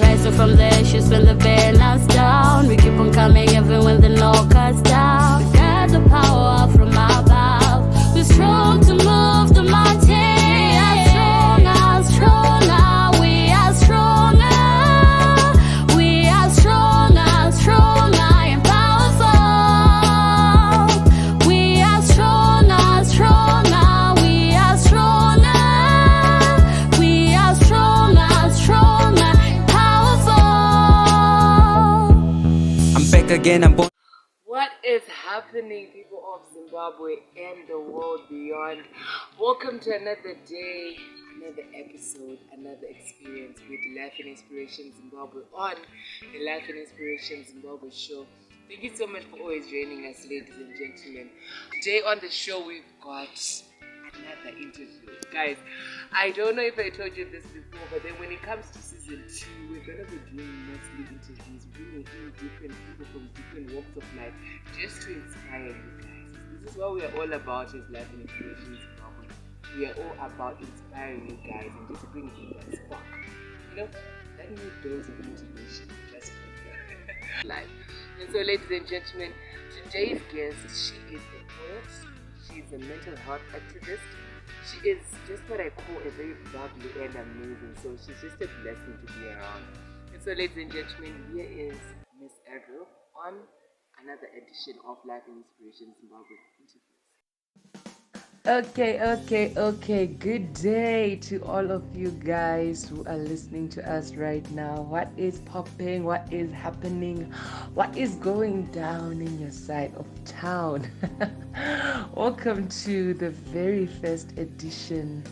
rising from the ashes when the bearing us down. We keep on coming even when they knock us down. We got the power from above. We're strong to move the mountains. We are stronger, stronger. We are stronger. We are stronger, stronger and powerful. We are stronger, stronger. We are stronger. We are stronger, stronger and powerful. I'm back again, I'm born. What is happening, people of Zimbabwe and the world beyond? Welcome to another day, another episode, another experience with Life and Inspiration Zimbabwe on the Life and Inspiration Zimbabwe show. Thank you so much for always joining us, ladies and gentlemen. Today on the show, we've got another interview. Guys, I don't know if I told you this before, but then when it comes to season 2, we're going to be doing mostly interviews, bringing in different people from different walks of life just to inspire you guys. This is what we are all about as Life and Inspiration Zimbabwe. We are all about inspiring you guys and just bringing you that spark. You know, that new dose of motivation just for life. And so, ladies and gentlemen, today's guest, she is a poet, she's a mental health activist. She is just what I call a very bubbly and amazing. So she's just a blessing to be around. And so, ladies and gentlemen, here is Miss Avril on another edition of Life and Inspiration Zimbabwe interviews. Okay. Good day to all of you guys who are listening to us right now. What is popping? What is happening? What is going down in your side of town? Welcome to the very first edition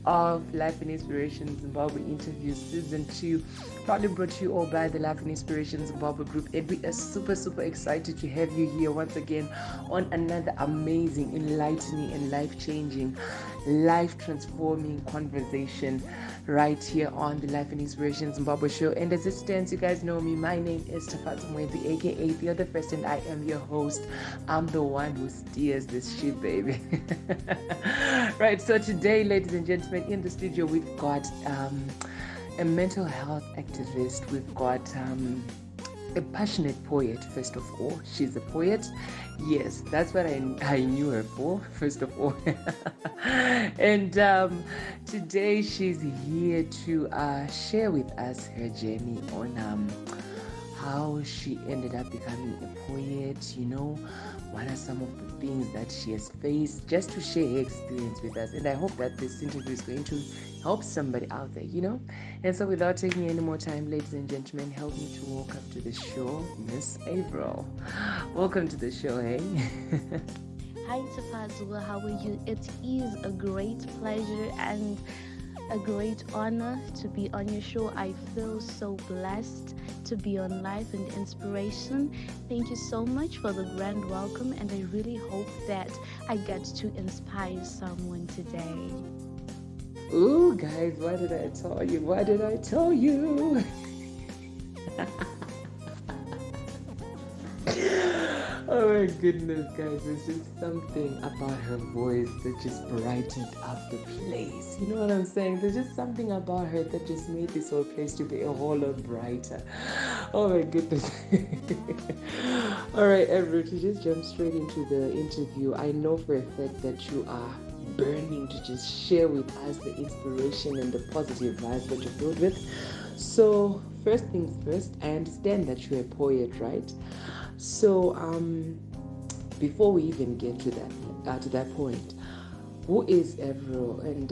of Life and Inspiration Zimbabwe Interviews Season 2, proudly brought to you all by the Life and Inspiration Zimbabwe Group. And we are super excited to have you here once again on another amazing, enlightening and life-changing, life-transforming conversation right here on the Life and Inspiration Zimbabwe show. And as it stands, you guys know me. My name is Tafadzwa Mwedzi, aka The Other First, and I am your host. I'm the one who steers this ship, baby. Right, so today, ladies and gentlemen, in the studio, we've got a mental health activist. We've got a passionate poet, first of all. She's a poet. Yes, that's what I knew her for, first of all. And today she's here to share with us her journey on how she ended up becoming a poet, you know, what are some of the things that she has faced, just to share her experience with us. And I hope that this interview is going to help somebody out there, you know. And so without taking any more time, ladies and gentlemen, help me to welcome to the show, Miss Avril. Welcome to the show, hey? Hi Tafadzwa, how are you? It is a great pleasure and a great honor to be on your show. I feel so blessed to be on Life and Inspiration. Thank you so much for the grand welcome, and I really hope that I get to inspire someone today. Ooh, guys, what did I tell you? What did I tell you? Oh my goodness, guys, there's just something about her voice that just brightened up the place. You know what I'm saying? There's just something about her that just made this whole place to be a whole lot brighter. Oh my goodness. All right, Avril, to just jump straight into the interview, I know for a fact that you are burning to just share with us the inspiration and the positive vibes that you're filled with. So, first things first, I understand that you're a poet, right? So, before we even get to that point, who is Avril, and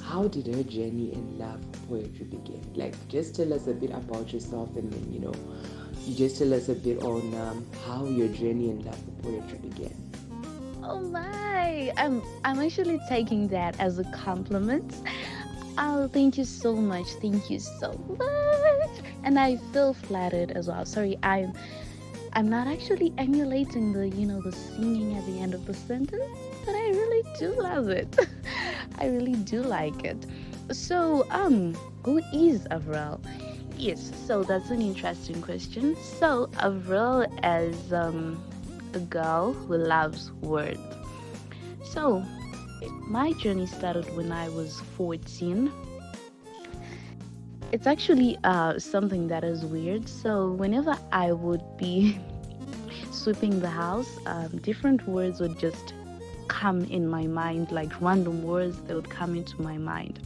how did her journey in love for poetry begin? Like, just tell us a bit about yourself, and then, you know, you just tell us a bit on how your journey in love for poetry began. Oh my! I'm actually taking that as a compliment. Oh, thank you so much. Thank you so much. And I feel flattered as well. Sorry, I'm not actually emulating the singing at the end of the sentence, but I really do love it. I really do like it. So, who is Avril? Yes, so that's an interesting question. So, Avril is a girl who loves words. So, my journey started when I was 14. it's actually something that is weird. So whenever I would be sweeping the house, different words would just come in my mind, like random words that would come into my mind.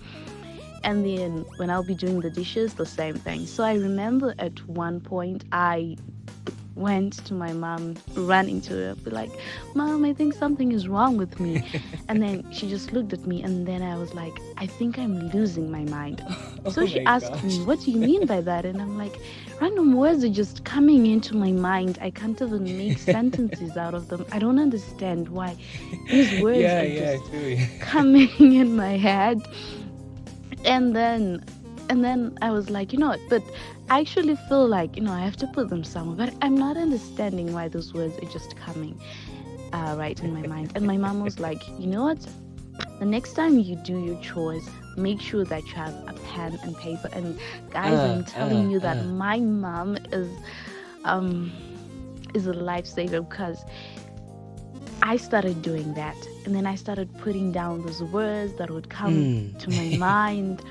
And then when I'll be doing the dishes, the same thing. So I remember at one point I went to my mom, ran into her, be like, "Mom, I think something is wrong with me." And then she just looked at me, and then I was like, "I think I'm losing my mind." So Oh she my asked me, gosh. "What do you mean by that?" And I'm like, "Random words are just coming into my mind. I can't even make sentences out of them. I don't understand why these words Yeah, are yeah, just I feel you. coming in my head." And then I was like, you know what, but I actually feel like, I have to put them somewhere, but I'm not understanding why those words are just coming right in my mind. And my mom was like, you know what, the next time you do your chores, make sure that you have a pen and paper. And guys, I'm telling you that my mom um is a lifesaver, because I started doing that, and then I started putting down those words that would come to my mind.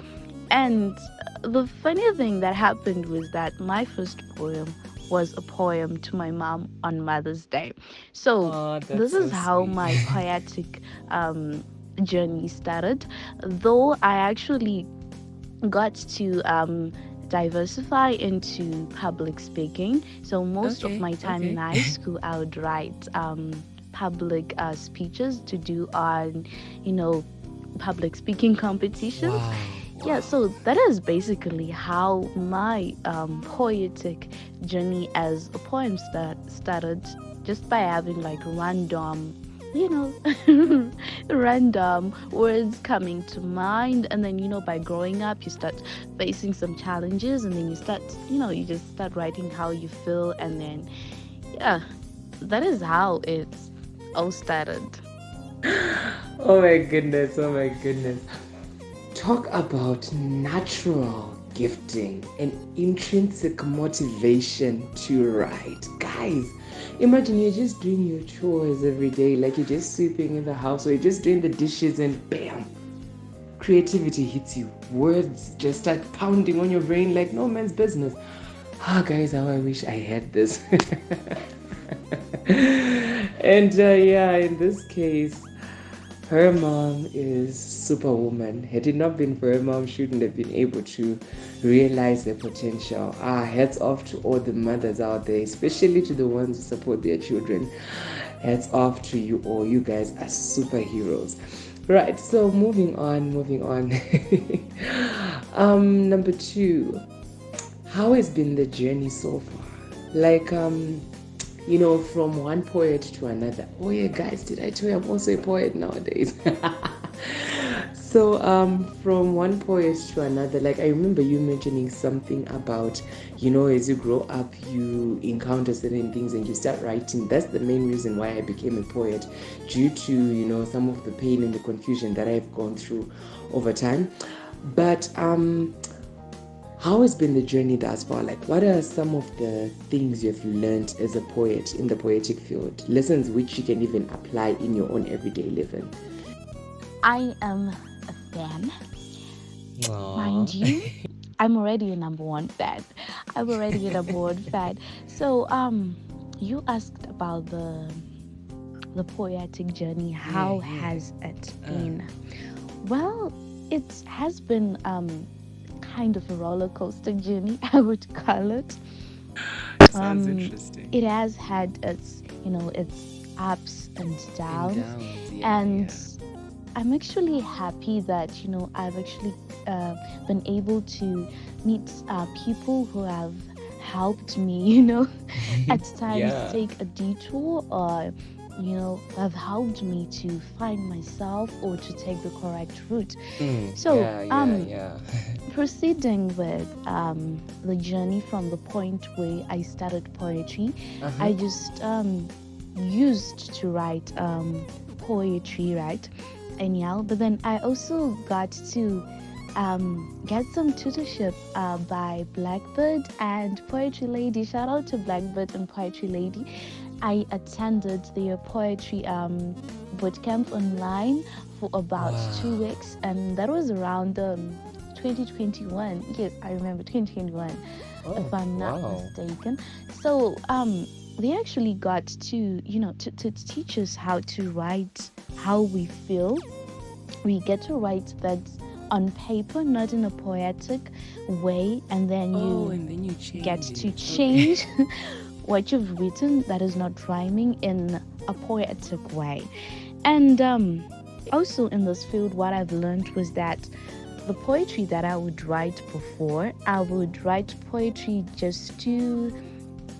And the funny thing that happened was that my first poem was a poem to my mom on Mother's Day. So Oh, this that's is so how sweet. my poetic journey started. Though I actually got to diversify into public speaking. So most of Okay, my time in okay. high school, I would write public speeches to do on, public speaking competitions. Wow, Yeah, wow. so that is basically how my poetic journey as a poem started, just by having like random, you know, random words coming to mind. And then, by growing up, you start facing some challenges, and then you just start writing how you feel. And then, yeah, that is how it all started. Oh my goodness, oh my goodness. Talk about natural gifting and intrinsic motivation to write. Guys, imagine you're just doing your chores every day, like you're just sweeping in the house, or you're just doing the dishes, and bam, creativity hits you. Words just start pounding on your brain like no man's business. Ah, guys, how I wish I had this. And yeah, in this case, her mom is superwoman. Had it not been for her mom, she wouldn't have been able to realize her potential. Ah, hats off to all the mothers out there, especially to the ones who support their children. Hats off to you all. You guys are superheroes. Right, so moving on, moving on. Number 2, how has been the journey so far? Like, from one poet to another. Oh yeah, guys, did I tell you I'm also a poet nowadays? So, from one poet to another, like I remember you mentioning something about, as you grow up, you encounter certain things and you start writing. That's the main reason why I became a poet, due to, some of the pain and the confusion that I've gone through over time. But, how has been the journey thus far? Like, what are some of the things you've learned as a poet in the poetic field? Lessons which you can even apply in your own everyday living. I am a fan, mind Aww. you. I'm already a number one fan. I'm already a number one fan. So, you asked about the poetic journey. How Yeah, has it yeah. been? Well, it has been kind of a roller coaster journey, I would call it. Sounds Um, interesting. it has had its ups and And downs, downs, yeah, and yeah. I'm actually happy that I've actually been able to meet people who have helped me, at times Yeah. take a detour, or have helped me to find myself or to take the correct route. So Yeah, yeah, yeah. proceeding with the journey from the point where I started poetry, Uh-huh. I just used to write poetry, right? Anyhow, but then I also got to get some tutorship by Blackbird and Poetry Lady. Shout out to Blackbird and Poetry Lady. I attended their poetry bootcamp online for about Wow. 2 weeks, and that was around 2021. Yes, I remember 2021, if I'm not wow. mistaken. So they actually got to, to teach us how to write how we feel. We get to write that on paper, not in a poetic way, and then and then you change get to it. change what you've written that is not rhyming in a poetic way. And also in this field, what I've learned was that the poetry that I would write before, I would write poetry just to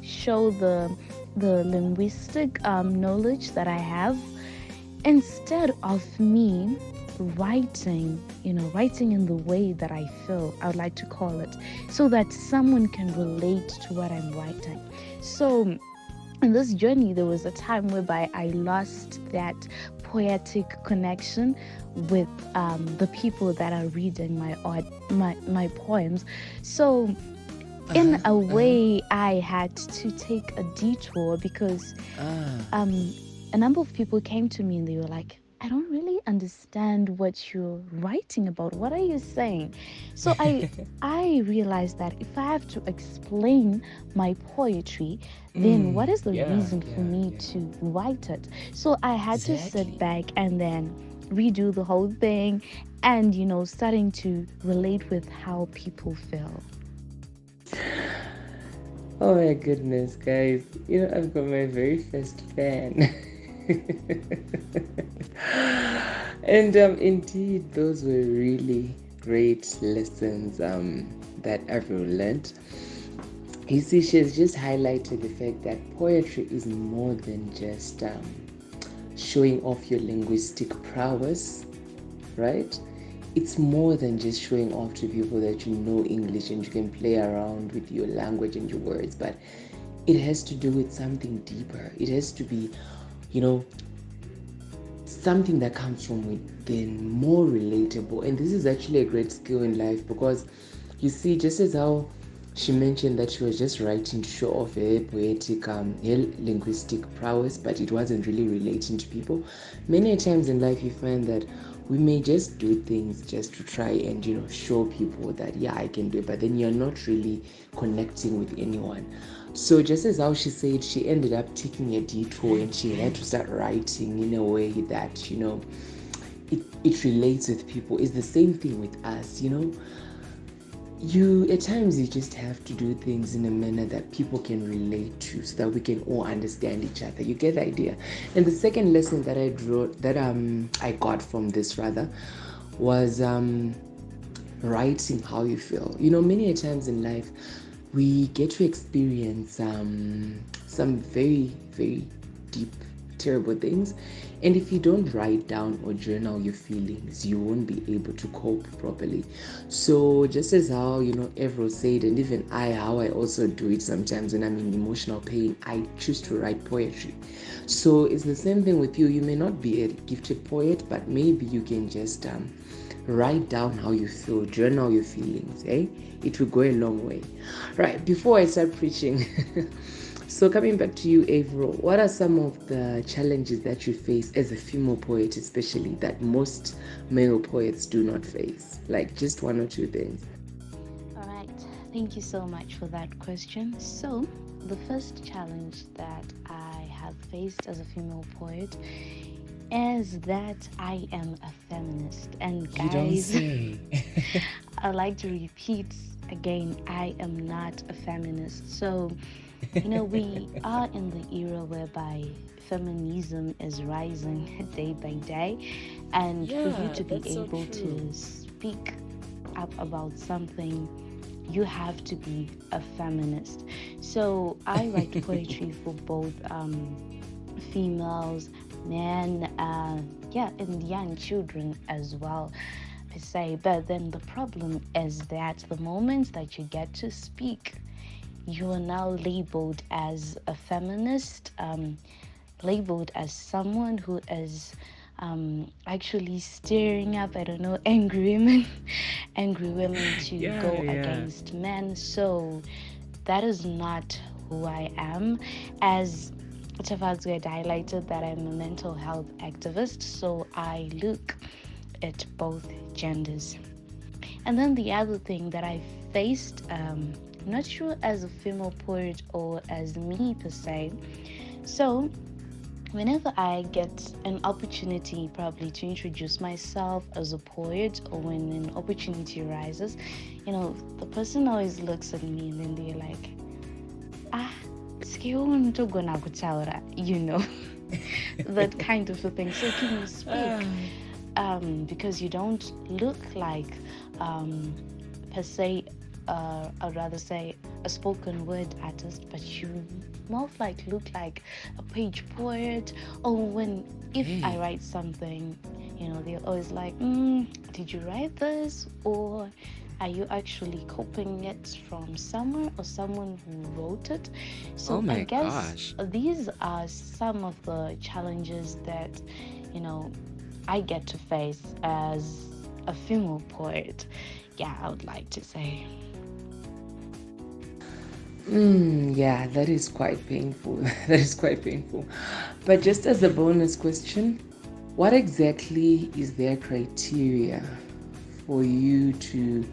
show the linguistic knowledge that I have, instead of me writing in the way that I feel, I would like to call it, so that someone can relate to what I'm writing. So in this journey, there was a time whereby I lost that poetic connection with the people that are reading my art, my poems. So in a way, I had to take a detour because a number of people came to me and they were like, I don't really understand what you're writing about. What are you saying? So I realized that if I have to explain my poetry, then what is the reason for me to write it? So I had to sit back and then redo the whole thing and, starting to relate with how people feel. Oh my goodness, guys. I've got my very first fan. And indeed, those were really great lessons that Avril learned. You see, she has just highlighted the fact that poetry is more than just showing off your linguistic prowess, right? It's more than just showing off to people that you know English and you can play around with your language and your words, but it has to do with something deeper. It has to be, something that comes from within, more relatable. And this is actually a great skill in life because, you see, just as how she mentioned that she was just writing to show off her poetic, her linguistic prowess, but it wasn't really relating to people. Many times in life, you find that we may just do things just to try and, show people that, yeah, I can do it, but then you're not really connecting with anyone. So just as how she said, she ended up taking a detour and she had to start writing in a way that, it relates with people. It's the same thing with us, at times you just have to do things in a manner that people can relate to so that we can all understand each other. You get the idea? And the second lesson that I got from this was writing how you feel. Many times in life we get to experience some very, very deep, terrible things, and if you don't write down or journal your feelings, you won't be able to cope properly. So just as how Avril said, and even how I also do it sometimes when I'm in emotional pain, I choose to write poetry. So it's the same thing with you. You may not be a gifted poet, but maybe you can just write down how you feel, journal your feelings. It will go a long way. Right, before I start preaching, so coming back to you, Avril, what are some of the challenges that you face as a female poet, especially, that most male poets do not face? Like just one or two things. All right, thank you so much for that question. So the first challenge that I have faced as a female poet is that I am a feminist. And guys, You don't say. I like to repeat again, I am not a feminist. So, we are in the era whereby feminism is rising day by day. And for you to be able to speak up about something, you have to be a feminist. So I write poetry for both females, men, and young children as well, per se. But then the problem is that the moment that you get to speak, you are now labeled as a feminist, labeled as someone who is actually stirring up, angry women to go against men. So that is not who I am. As Tafadzwa had highlighted, that I'm a mental health activist, so I look at both genders. And then the other thing that I faced, not sure as a female poet or as me per se. So whenever I get an opportunity probably to introduce myself as a poet, or when an opportunity arises, the person always looks at me and then they're like, ah, gonna kutaura, that kind of a thing. So can you speak? Because you don't look like per se, I'd rather say a spoken word artist, but you more of like look like a page poet. Or if I write something, they're always like, did you write this, or are you actually copying it from somewhere or someone who wrote it? So I guess these are some of the challenges that I get to face as a female poet. Yeah, I would like to say. Yeah, that is quite painful. That is quite painful. But just as a bonus question, what exactly is their criteria for you to,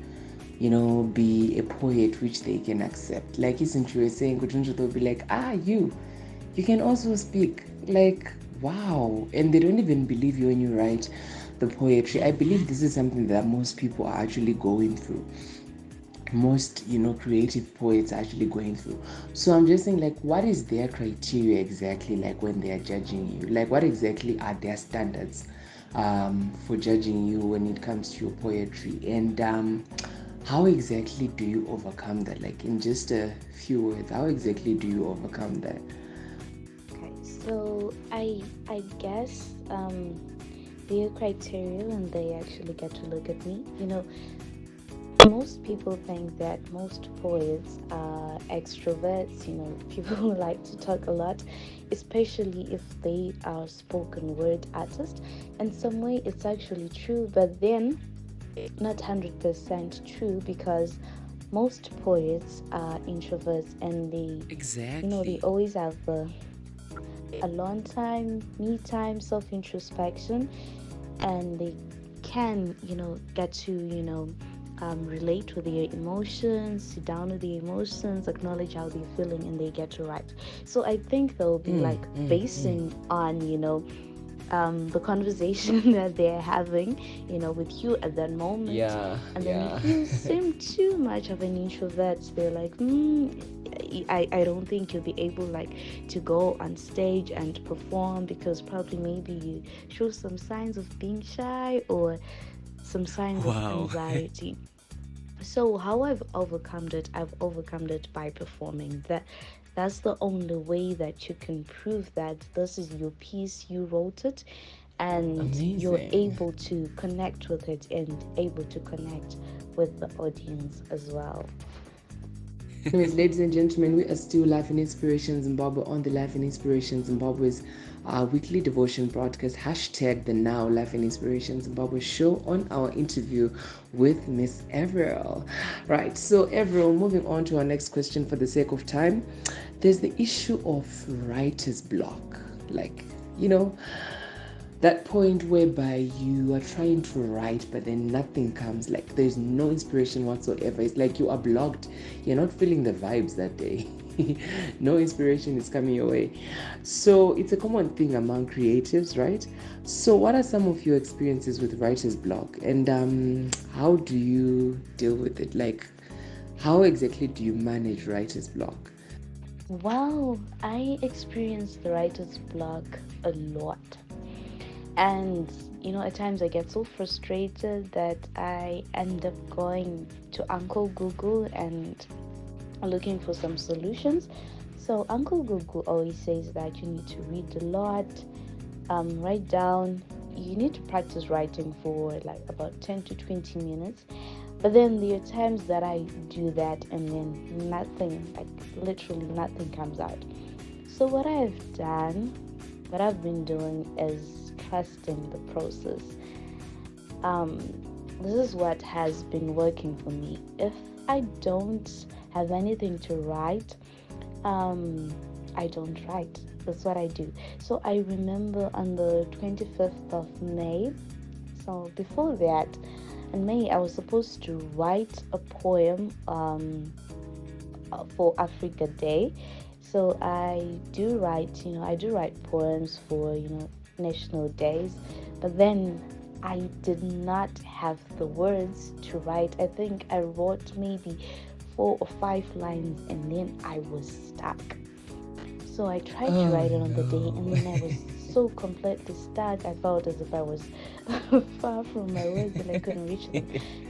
be a poet which they can accept? Like, isn't you saying, they'll be like, you can also speak. Like, wow. And they don't even believe you when you write the poetry. I believe this is something that most people are actually going through. Most creative poets are actually going through. So I'm just saying, like, what is their criteria exactly, like when they are judging you? Like, what exactly are their standards for judging you when it comes to your poetry? And how exactly do you overcome that? Like, in just a few words, how exactly do you overcome that? Okay, so I guess their criteria when they actually get to look at me, most people think that most poets are extroverts, people who like to talk a lot, especially if they are spoken word artists. In some way, it's actually true, but then not 100% true, because most poets are introverts, and they always have a long time, me time, self-introspection, and they can, get to, relate with their emotions, sit down with the emotions, acknowledge how they're feeling, and they get to write. So I think they'll be basing on, the conversation that they're having, with you at that moment. Yeah. And then if you seem too much of an introvert, they're like, I don't think you'll be able to go on stage and perform, because probably maybe you show some signs of being shy or some signs of anxiety. So how I've overcome it by performing. That's the only way that you can prove that this is your piece, you wrote it, and Amazing. You're able to connect with it and able to connect with the audience as well. Anyways, ladies and gentlemen, we are still Life and Inspiration Zimbabwe on the Life and Inspiration Zimbabwe's weekly devotion broadcast, hashtag the Now Life and Inspiration Zimbabwe show, on our interview with Miss Avril. Right, so Avril, moving on to our next question for the sake of time. There's the issue of writer's block. That point whereby you are trying to write, but then nothing comes. Like, there's no inspiration whatsoever. It's like you are blocked. You're not feeling the vibes that day. No inspiration is coming your way. So it's a common thing among creatives, right? So what are some of your experiences with writer's block, and how do you deal with it? Like, how exactly do you manage writer's block? Well, I experienced the writer's block a lot. And, at times I get so frustrated that I end up going to Uncle Google and looking for some solutions. So Uncle Google always says that you need to read a lot, write down. You need to practice writing for about 10 to 20 minutes. But then there are times that I do that and then nothing, literally nothing comes out. So what I've been doing is trusting the process. This is what has been working for me. If I don't have anything to write, I don't write. That's what I do. So I remember on the 25th of May, so before that, in May I was supposed to write a poem for Africa Day. So I do write poems for, national days. But then I did not have the words to write. I think I wrote maybe 4 or 5 lines and then I was stuck. So I tried to write it on the day and then I was so completely stuck. I felt as if I was far from my words and I couldn't reach them.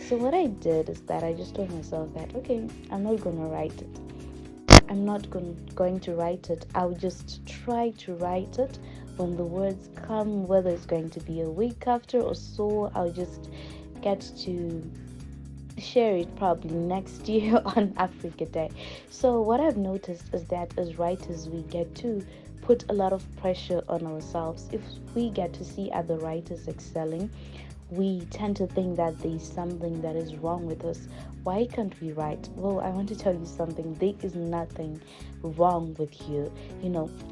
So what I did is that I just told myself that, okay, I'm not going to write it. I'm not going to write it. I'll just try to write it when the words come, whether it's going to be a week after or so. I'll just get to share it probably next year on Africa Day. So what I've noticed is that as writers, we get to put a lot of pressure on ourselves. If we get to see other writers excelling, we tend to think that there's something that is wrong with us. Why can't we write? Well, I want to tell you something. There is nothing wrong with you.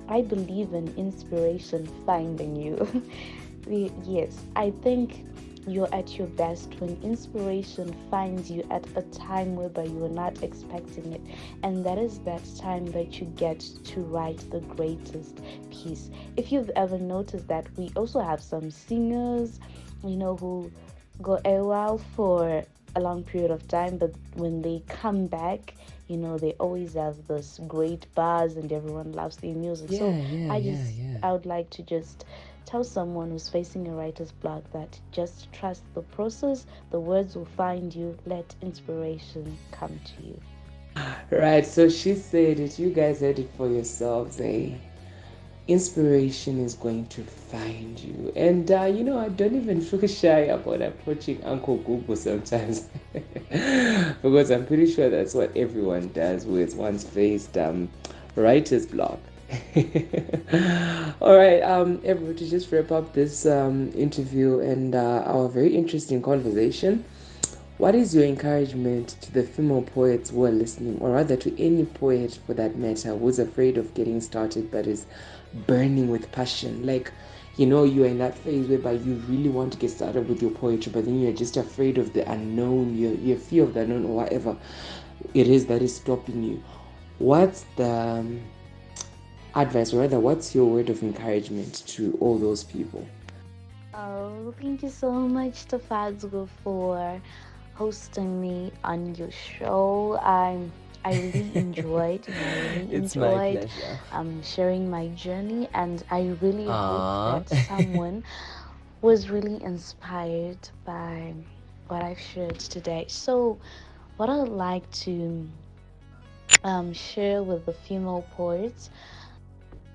I believe in inspiration finding you. Yes, I think you're at your best when inspiration finds you at a time whereby you are not expecting it, and that is that time that you get to write the greatest piece. If you've ever noticed that we also have some singers, who go a while for a long period of time, but when they come back, they always have this great buzz and everyone loves their music. I would like to just tell someone who's facing a writer's block that just trust the process. The words will find you. Let inspiration come to you. Right, so she said it. You guys heard it for yourselves, eh? Inspiration is going to find you. And, I don't even feel shy about approaching Uncle Google sometimes. Because I'm pretty sure that's what everyone does who has once faced writer's block. All right, everyone, to just wrap up this interview and our very interesting conversation, what is your encouragement to the female poets who are listening, or rather to any poet for that matter who's afraid of getting started but is burning with passion? Like, you're in that phase whereby you really want to get started with your poetry, but then you're just afraid of the unknown, your fear of the unknown, or whatever it is that is stopping you. What's the advice, or rather, what's your word of encouragement to all those people? Oh, thank you so much, Tafadzwa, for hosting me on your show. I really enjoyed. It's my pleasure. Sharing my journey, and I really hope that someone was really inspired by what I've shared today. So, what I'd like to share with the female poets,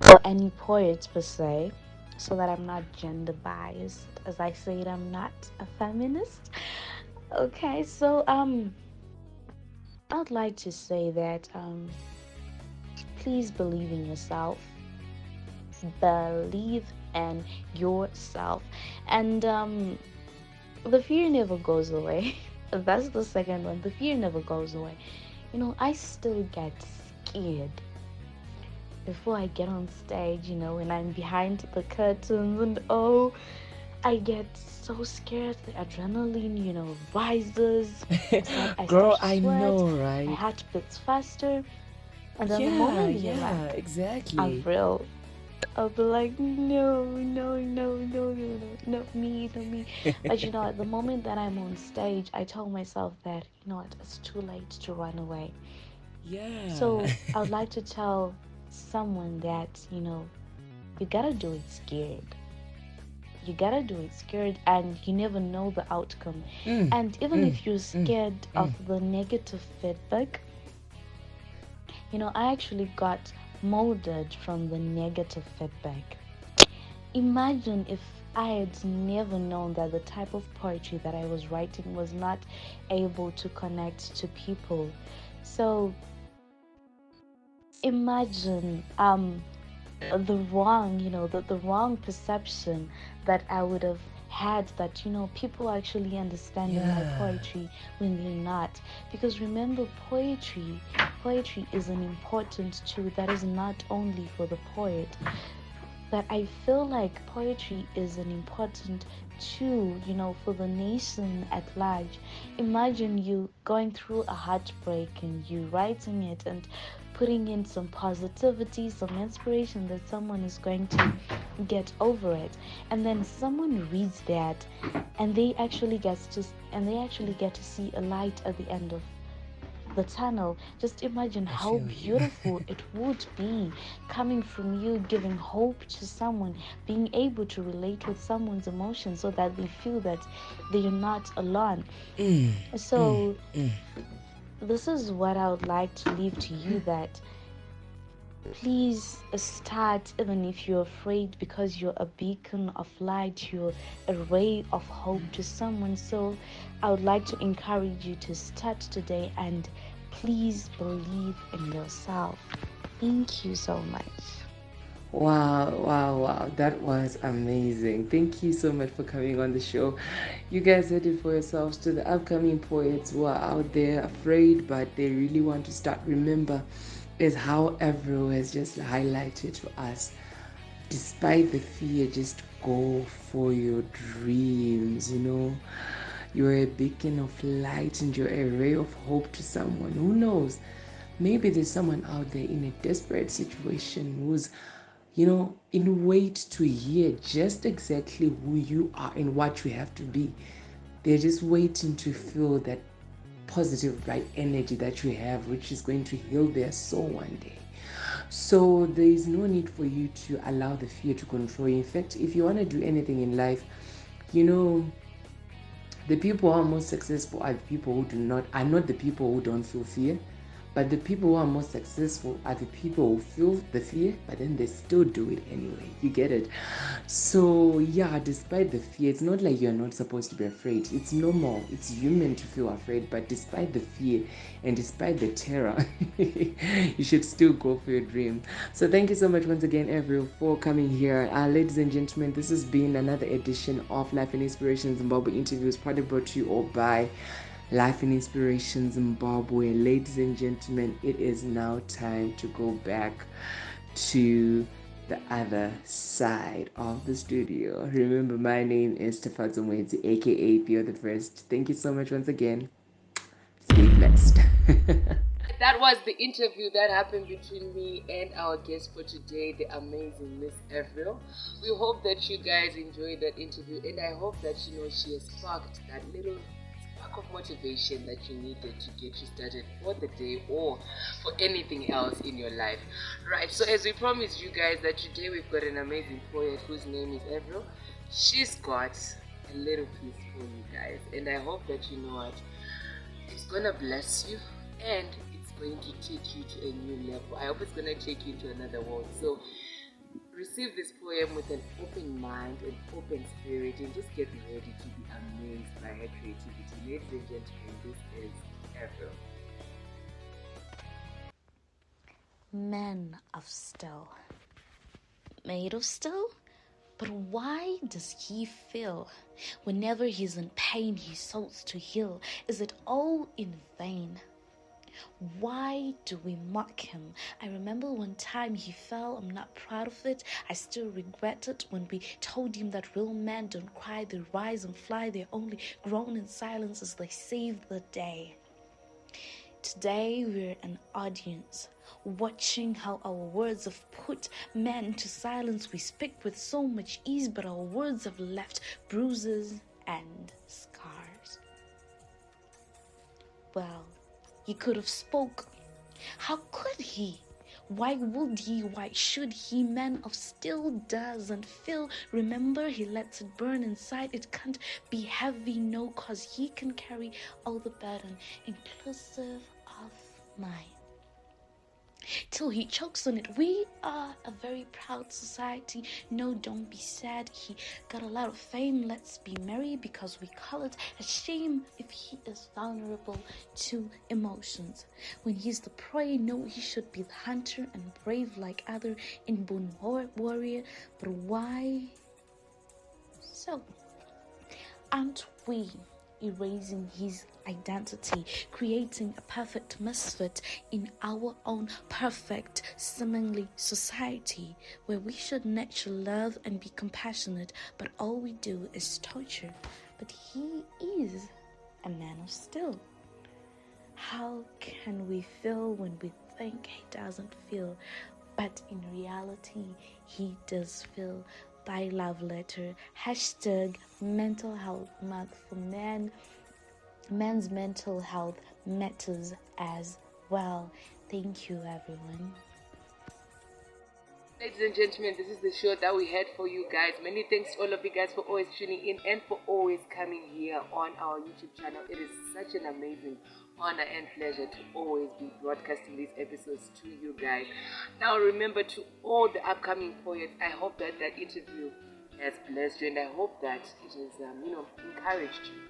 or any poets per se, so that I'm not gender biased. As I said, I'm not a feminist. Okay, so I'd like to say that please believe in yourself. Believe in yourself. And the fear never goes away. That's the second one. The fear never goes away. I still get scared before I get on stage, when I'm behind the curtains, and I get so scared. The adrenaline, rises. Girl, I know, right? My heart beats faster. And then the moment you're like, exactly. Avril, I'll be like, no, not me. But at the moment that I'm on stage, I tell myself that, it's too late to run away. Yeah. So I would like to tell someone that, you gotta do it scared. You gotta do it scared, and you never know the outcome. And even if you're scared of the negative feedback, I actually got molded from the negative feedback. Imagine if I had never known that the type of poetry that I was writing was not able to connect to people. So imagine the wrong, the wrong perception that I would have had, that people actually understanding my poetry when they're not. Because remember, poetry is an important tool that is not only for the poet. that I feel like poetry is an important tool, for the nation at large. Imagine you going through a heartbreak and you writing it and putting in some positivity, some inspiration that someone is going to get over it. And then someone reads that and they actually get to see a light at the end of the tunnel. Just imagine how beautiful it would be coming from you, giving hope to someone, being able to relate with someone's emotions so that they feel that they are not alone. So this is what I would like to leave to you, that please start, even if you're afraid, because you're a beacon of light, you're a ray of hope to someone. So I would like to encourage you to start today and please believe in yourself. Thank you so much. Wow. That was amazing. Thank you so much for coming on the show. You guys heard it for yourselves. To the upcoming poets who are out there afraid, but they really want to start, remember, is how Avril has just highlighted to us. Despite the fear, just go for your dreams, You're a beacon of light and you're a ray of hope to someone. Who knows? Maybe there's someone out there in a desperate situation who's, in wait to hear just exactly who you are and what you have to be. They're just waiting to feel that positive, bright energy that you have, which is going to heal their soul one day. So there is no need for you to allow the fear to control you. In fact, if you want to do anything in life, the people who are most successful are the people who are not the people who don't feel fear, but the people who are most successful are the people who feel the fear, but then they still do it anyway. You get it? So yeah, despite the fear, it's not like you're not supposed to be afraid. It's normal. It's human to feel afraid, but despite the fear and despite the terror, you should still go for your dream. So thank you so much once again, Avril, for coming here. Ladies and gentlemen, this has been another edition of Life and Inspiration Zimbabwe Interviews, partly brought to you all by Life and Inspiration Zimbabwe. Ladies and gentlemen, it is now time to go back to the other side of the studio. Remember, my name is Tafadzwa Mwedzi, aka Theo the First. Thank you so much once again. Stay blessed. That was the interview that happened between me and our guest for today, the amazing Miss Avril. We hope that you guys enjoyed that interview, and I hope that she has sparked that little spark of motivation that you needed to get you started for the day or for anything else in your life. Right, so as we promised you guys that today we've got an amazing poet whose name is Avril. She's got a little piece for you guys, and I hope that it's gonna bless you and it's going to take you to a new level. I hope it's gonna take you to another world. So receive this poem with an open mind and open spirit, and just get ready to be amazed by her creativity. Ladies and gentlemen, this is Avril. Man of steel. Made of steel? But why does he feel? Whenever he's in pain, he sought to heal. Is it all in vain? Why do we mock him? I remember one time he fell. I'm not proud of it. I still regret it when we told him that real men don't cry, they rise and fly. They only groan in silence as they save the day. Today we're an audience, watching how our words have put men to silence. We speak with so much ease, but our words have left bruises and scars. Well, he could have spoke. How could he? Why would he? Why should he? Man of steel doesn't feel. Remember, he lets it burn inside. It can't be heavy, no, cause he can carry all the burden, inclusive of mine. Till he chokes on it. We are a very proud society. No, don't be sad. He got a lot of fame. Let's be merry because we call it a shame if he is vulnerable to emotions. When he's the prey, no, he should be the hunter and brave like other inborn warrior. But why so? Aren't we erasing his identity, creating a perfect misfit in our own perfect, seemingly society, where we should nurture love and be compassionate, but all we do is torture. But he is a man of steel. How can we feel when we think he doesn't feel? But in reality, he does feel. By love letter, #mental health month for men. Men's mental health matters as well. Thank you, everyone. Ladies and gentlemen, this is the show that we had for you guys. Many thanks to all of you guys for always tuning in and for always coming here on our YouTube channel. It is such an amazing honor and pleasure to always be broadcasting these episodes to you guys. Now remember, to all the upcoming poets, I hope that that interview has blessed you, and I hope that it has encouraged you.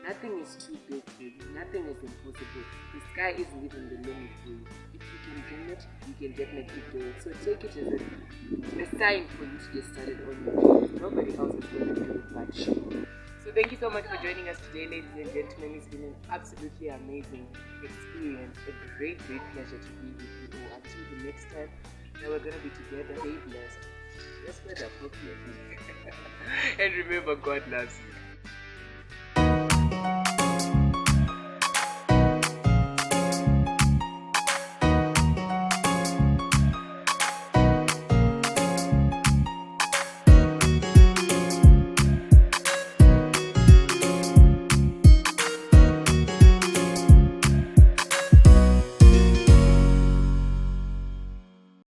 Nothing is too big for you. Nothing is impossible. The sky isn't even the limit for you. If you can dream it, you can definitely do it. So take it as a sign for you to get started on your dreams. Nobody else is going to do it but you. So thank you so much for joining us today, ladies and gentlemen. It's been an absolutely amazing experience. A great pleasure to be with you all. Until the next time that we're going to be together, stay blessed. Just weather appropriately. And remember, God loves you.